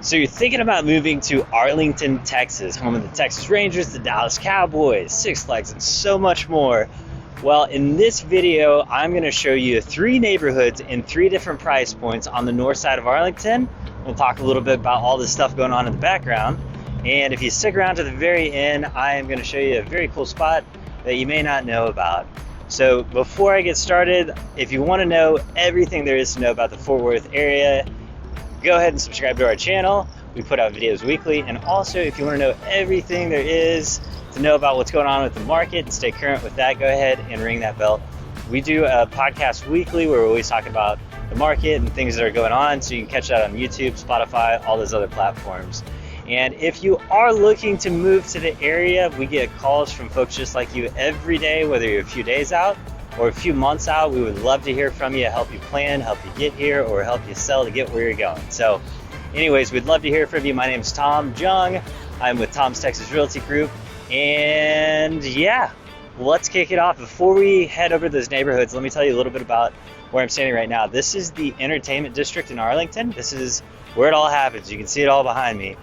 So you're thinking about moving to Arlington, Texas, home of the Texas Rangers, the Dallas Cowboys, Six Flags, and so much more. Well, in this video, I'm going to show you 3 neighborhoods in 3 different price points on the north side of Arlington. We'll talk a little bit about all this stuff going on in the background. And if you stick around to the very end, I am going to show you a very cool spot that you may not know about. So before I get started, if you want to know everything there is to know about the Fort Worth area, go ahead and subscribe to our channel. We put out videos weekly. And also, if you want to know everything there is to know about what's going on with the market and stay current with that, go ahead and ring that bell. We do a podcast weekly where we're always talking about the market and things that are going on, so you can catch that on YouTube, Spotify, all those other platforms. And if you are looking to move to the area, we get calls from folks just like you every day, whether you're a few days out or a few months out. We would love to hear from you, help you plan, help you get here, or help you sell to get where you're going. So anyways, we'd love to hear from you. My name is Tom Jung. I'm with Tom's Texas Realty Group. And yeah, let's kick it off. Before we head over to those neighborhoods, let me tell you a little bit about where I'm standing right now. This is the entertainment district in Arlington. This is where it all happens. You can see it all behind me.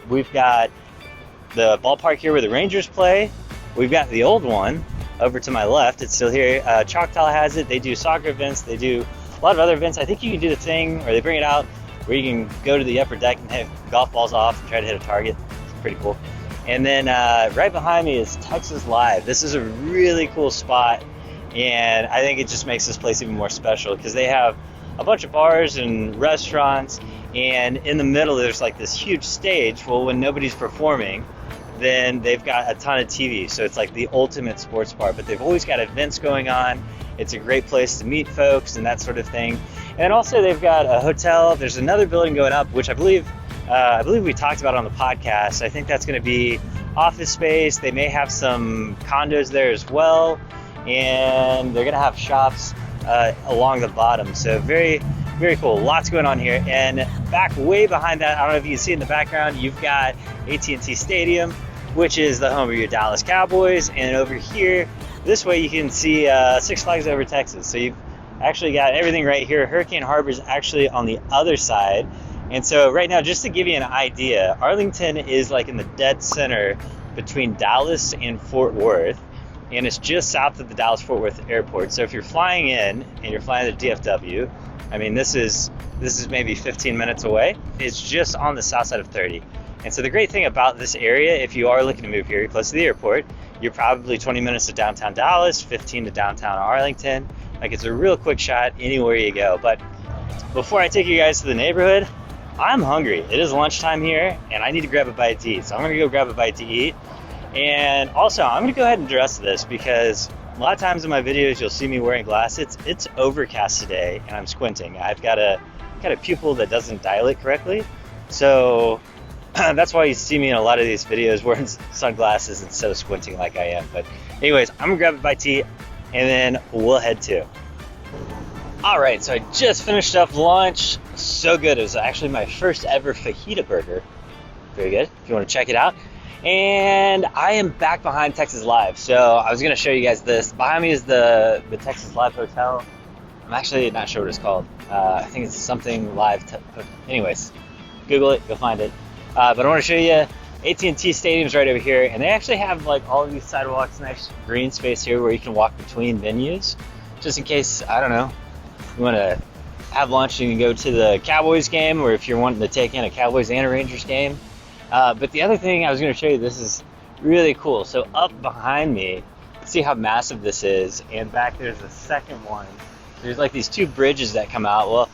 We've got the ballpark here where the Rangers play. We've got the old one over to my left. It's still here. Choctaw has it. They do soccer events. They do a lot of other events. I think you can do the thing, or they bring it out where you can go to the upper deck and hit golf balls off and try to hit a target. It's pretty cool. And then right behind me is Texas Live. This is a really cool spot, and I think it just makes this place even more special because they have a bunch of bars and restaurants, and in the middle there's like this huge stage. Well, when nobody's performing, then they've got a ton of TV, so it's like the ultimate sports bar, but they've always got events going on. It's a great place to meet folks and that sort of thing. And also they've got a hotel. There's another building going up, which I believe we talked about on the podcast. I think that's going to be office space. They may have some condos there as well, and they're going to have shops along the bottom. So very, very cool. Lots going on here. And back way behind that, I don't know if you can see in the background, you've got AT&T Stadium, which is the home of your Dallas Cowboys. And over here, this way you can see Six Flags Over Texas. So you've actually got everything right here. Hurricane Harbor is actually on the other side. And so right now, just to give you an idea, Arlington is like in the dead center between Dallas and Fort Worth, and it's just south of the Dallas-Fort Worth airport. So if you're flying in and you're flying to DFW, I mean, this is maybe 15 minutes away. It's just on the south side of 30. And so the great thing about this area, if you are looking to move here, you're close to the airport, you're probably 20 minutes to downtown Dallas, 15 to downtown Arlington. Like, it's a real quick shot anywhere you go. But before I take you guys to the neighborhood, I'm hungry. It is lunchtime here, and I need to grab a bite to eat. So I'm going to go grab a bite to eat. And also, I'm going to go ahead and dress this because a lot of times in my videos, you'll see me wearing glasses. It's overcast today, and I'm squinting. I've got a pupil that doesn't dilate correctly. So that's why you see me in a lot of these videos wearing sunglasses instead of squinting like I am. But anyways, I'm going to grab a bite to eat, and then we'll head to. All right, so I just finished up lunch. So good. It was actually my first ever fajita burger. Very good. If you want to check it out. And I am back behind Texas Live. So I was going to show you guys this. Behind me is the Texas Live Hotel. I'm actually not sure what it's called. I think it's something live. Anyways, Google it. You'll find it. But I want to show you AT&T Stadium's right over here. And they actually have like all of these sidewalks, nice green space here where you can walk between venues. Just in case, I don't know, you want to have lunch, you can go to the Cowboys game, or if you're wanting to take in a Cowboys and a Rangers game. But the other thing I was going to show you, this is really cool. So up behind me, see how massive this is, and back there's a second one. There's like these 2 bridges that come out. Well,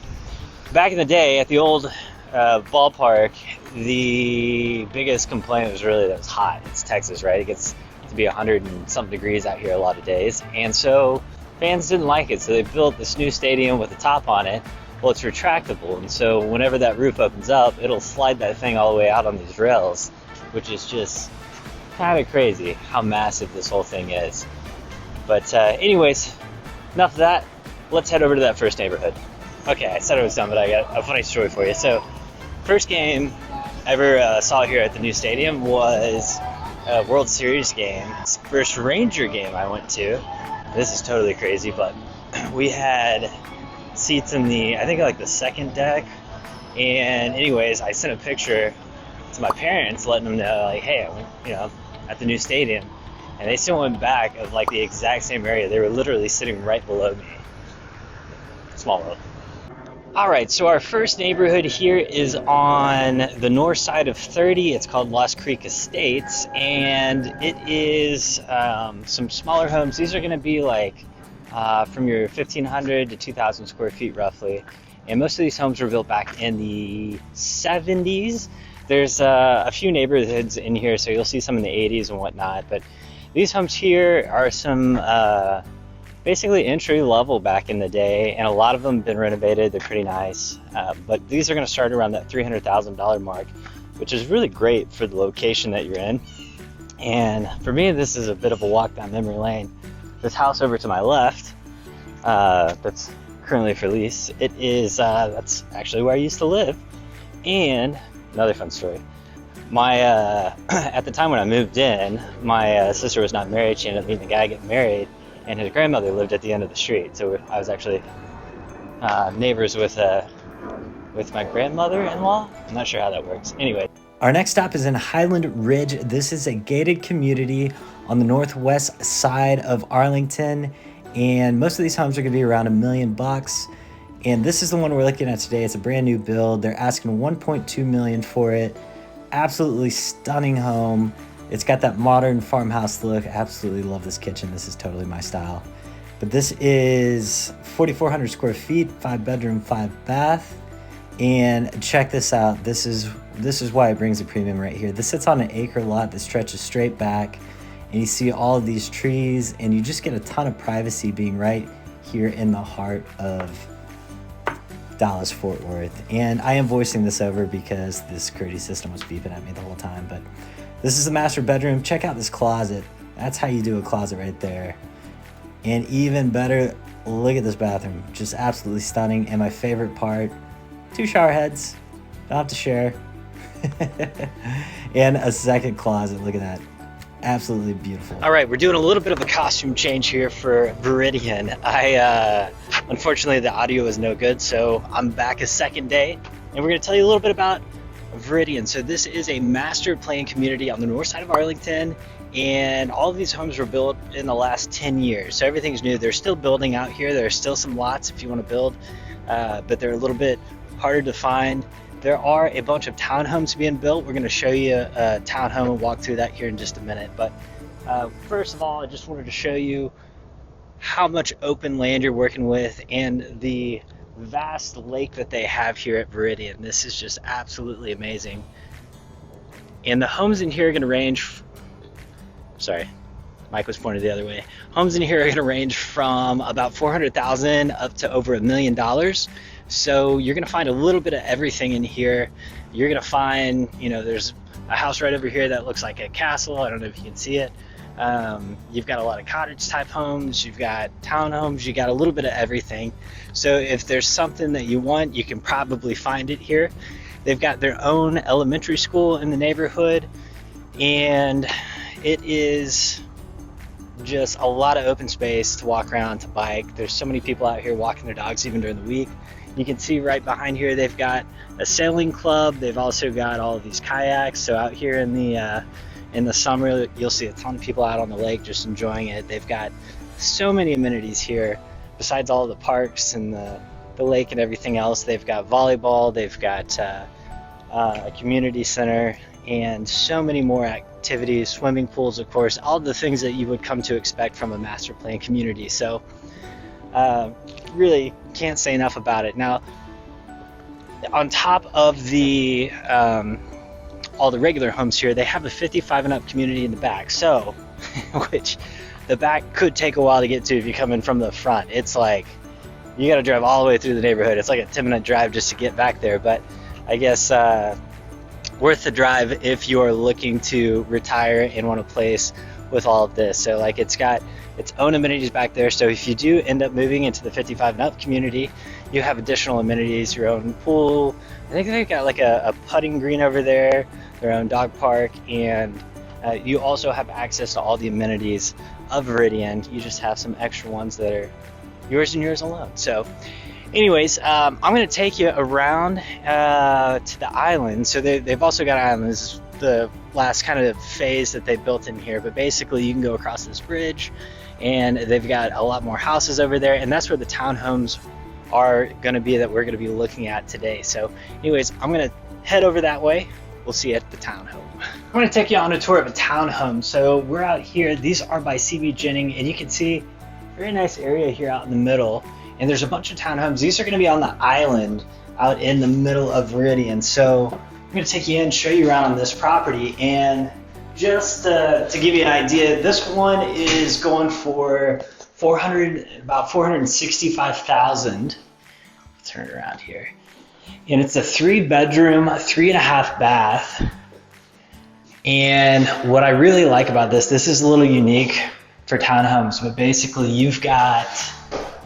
back in the day at the old ballpark, the biggest complaint was really that it was hot. It's Texas, right? It gets to be 100 and some degrees out here a lot of days, and so fans didn't like it, so they built this new stadium with a top on it. Well, it's retractable, and so whenever that roof opens up, it'll slide that thing all the way out on these rails, which is just kind of crazy how massive this whole thing is. But anyways, enough of that. Let's head over to that first neighborhood. Okay, I said I was done, but I got a funny story for you. So, first game I ever saw here at the new stadium was a World Series game. First Ranger game I went to. This is totally crazy, but we had seats in the, I think like the second deck, And anyways, I sent a picture to my parents, letting them know, like, hey, I went, at the new stadium, and they still went back of like the exact same area. They were literally sitting right below me. Small world. All right, so our first neighborhood here is on the north side of 30. It's called Lost Creek Estates, and it is some smaller homes. These are going to be like from your 1,500 to 2,000 square feet roughly. And most of these homes were built back in the 70s. There's a few neighborhoods in here, so you'll see some in the 80s and whatnot. But these homes here are some basically entry level back in the day, and a lot of them have been renovated. They're pretty nice, but these are going to start around that $300,000 mark, which is really great for the location that you're in. And for me, this is a bit of a walk down memory lane. This house over to my left, that's currently for lease, it is that's actually where I used to live. And another fun story, my at the time when I moved in, my sister was not married. She ended up meeting a guy, getting married, and his grandmother lived at the end of the street. So I was actually neighbors with my grandmother-in-law. I'm not sure how that works. Anyway. Our next stop is in Highland Ridge. This is a gated community on the northwest side of Arlington, and most of these homes are going to be around $1 million. And this is the one we're looking at today. It's a brand new build. They're asking $1.2 million for it. Absolutely stunning home. It's got that modern farmhouse look. Absolutely love this kitchen. This is totally my style. But this is 4,400 square feet, 5 bedroom, 5 bath. And check this out. This is why it brings a premium right here. This sits on an acre lot that stretches straight back, and you see all of these trees, and you just get a ton of privacy being right here in the heart of Dallas, Fort Worth. And I am voicing this over because the security system was beeping at me the whole time. But this is the master bedroom. Check out this closet. That's how you do a closet right there. And even better, look at this bathroom. Just absolutely stunning. And my favorite part, 2 shower heads. Don't have to share. And a second closet. Look at that. Absolutely beautiful. All right, we're doing a little bit of a costume change here for Viridian. Unfortunately, the audio is no good, so I'm back a second day, and we're going to tell you a little bit about Viridian. So this is a master plan community on the north side of Arlington, and all of these homes were built in the last 10 years. So everything's new. They're still building out here. There are still some lots if you want to build, but they're a little bit harder to find. There are a bunch of townhomes being built. We're going to show you a townhome and walk through that here in just a minute. But first of all, I just wanted to show you how much open land you're working with and the vast lake that they have here at Viridian. This is just absolutely amazing. And the homes in here are going to range, sorry, Mike was pointed the other way. Homes in here are going to range from about $400,000 up to over $1 million. So you're going to find a little bit of everything in here. You're going to find, there's a house right over here that looks like a castle. I don't know if you can see it. You've got a lot of cottage type homes. You've got townhomes. You got a little bit of everything. So if there's something that you want, you can probably find it here. They've got their own elementary school in the neighborhood, and it is just a lot of open space to walk around, to bike. There's so many people out here walking their dogs even during the week. You can see right behind here they've got a sailing club. They've also got all of these kayaks. So out here in the summer, you'll see a ton of people out on the lake just enjoying it. They've got so many amenities here besides all the parks and the lake and everything else. They've got volleyball. They've got a community center and so many more activities, swimming pools, of course, all the things that you would come to expect from a master plan community. So really can't say enough about it. Now, on top of the all the regular homes here, they have a 55 and up community in the back. So, which the back could take a while to get to if you come in from the front. It's like you got to drive all the way through the neighborhood. It's like a 10-minute drive just to get back there. But I guess worth the drive if you're looking to retire and want a place with all of this. So like it's got its own amenities back there. So if you do end up moving into the 55 and up community, you have additional amenities, your own pool. I think they've got like a putting green over there, their own dog park, and you also have access to all the amenities of Viridian. You just have some extra ones that are yours and yours alone. So Anyways, I'm going to take you around to the island. So they've also got islands. This is the last kind of phase that they built in here. But basically, you can go across this bridge, and they've got a lot more houses over there. And that's where the townhomes are going to be that we're going to be looking at today. So anyways, I'm going to head over that way. We'll see you at the townhome. I'm going to take you on a tour of a townhome. So we're out here. These are by CB Jennings, and you can see very nice area here out in the middle. And there's a bunch of townhomes. These are going to be on the island out in the middle of Viridian. So I'm going to take you in, show you around on this property, and just to give you an idea, this one is going for about $465,000. Turn it around here, and it's a 3-bedroom, 3.5 bath. And what I really like about this is a little unique for townhomes, but basically you've got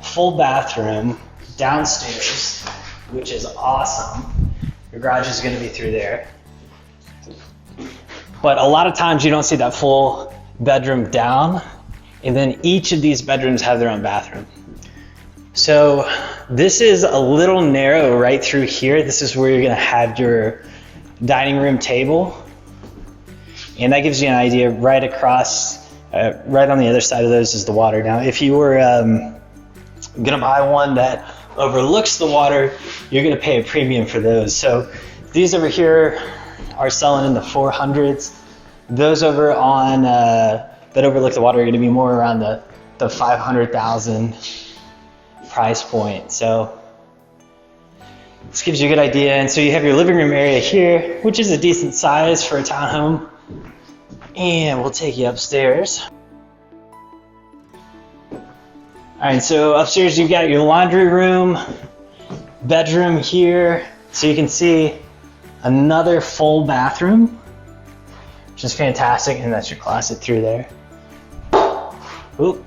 full bathroom downstairs, which is awesome. Your garage is going to be through there. But a lot of times you don't see that full bedroom down, and then each of these bedrooms have their own bathroom. So this is a little narrow right through here. This is where you're going to have your dining room table, and that gives you an idea. Right across, right on the other side of those is the water. Now, if you were gonna buy one that overlooks the water, you're gonna pay a premium for those. So these over here are selling in the 400s. Those over on that overlook the water are gonna be more around the 500,000 price point. So this gives you a good idea. And so you have your living room area here, which is a decent size for a townhome. And we'll take you upstairs. All right, so upstairs you've got your laundry room, bedroom here. So you can see another full bathroom, which is fantastic, and that's your closet through there. Oop.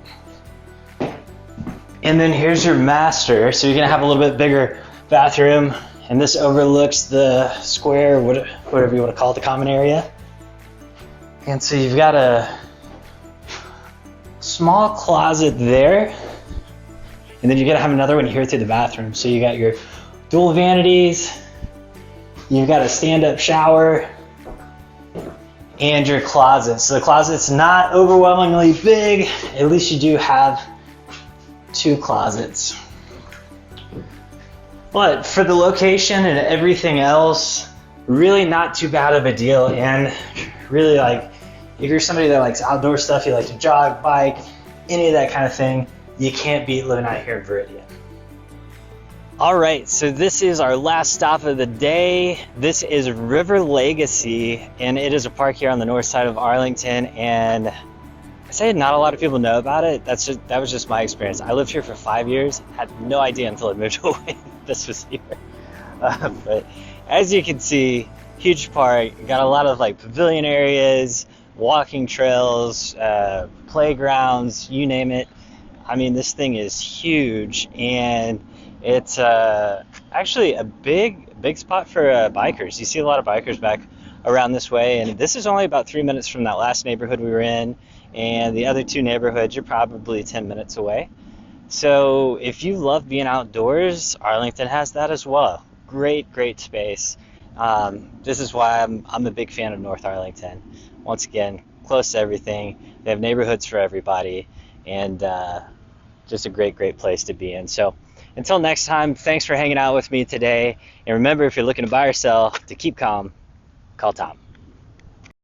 And then here's your master. So you're gonna have a little bit bigger bathroom, and this overlooks the square, whatever you wanna call it, the common area. And so you've got a small closet there, and then you're gonna have another one here through the bathroom. So you got your dual vanities, you've got a stand-up shower, and your closet. So the closet's not overwhelmingly big. At least you do have 2 closets. But for the location and everything else, really not too bad of a deal. And really, like, if you're somebody that likes outdoor stuff, you like to jog, bike, any of that kind of thing, you can't beat living out here in Viridian. All right, so this is our last stop of the day. This is River Legacy, and it is a park here on the north side of Arlington. And I say not a lot of people know about it. That was just my experience. I lived here for 5 years, had no idea until I moved away this was here. But as you can see, huge park, got a lot of like pavilion areas, walking trails, playgrounds, you name it. I mean, this thing is huge, and it's actually a big spot for bikers. You see a lot of bikers back around this way, and this is only about 3 minutes from that last neighborhood we were in, and the other 2 neighborhoods you're probably 10 minutes away. So if you love being outdoors, Arlington has that as well. Great space. This is why I'm a big fan of North Arlington. Once again, close to everything. They have neighborhoods for everybody, and just a great place to be in. So until next time, thanks for hanging out with me today. And remember, if you're looking to buy or sell, to keep calm, call Tom.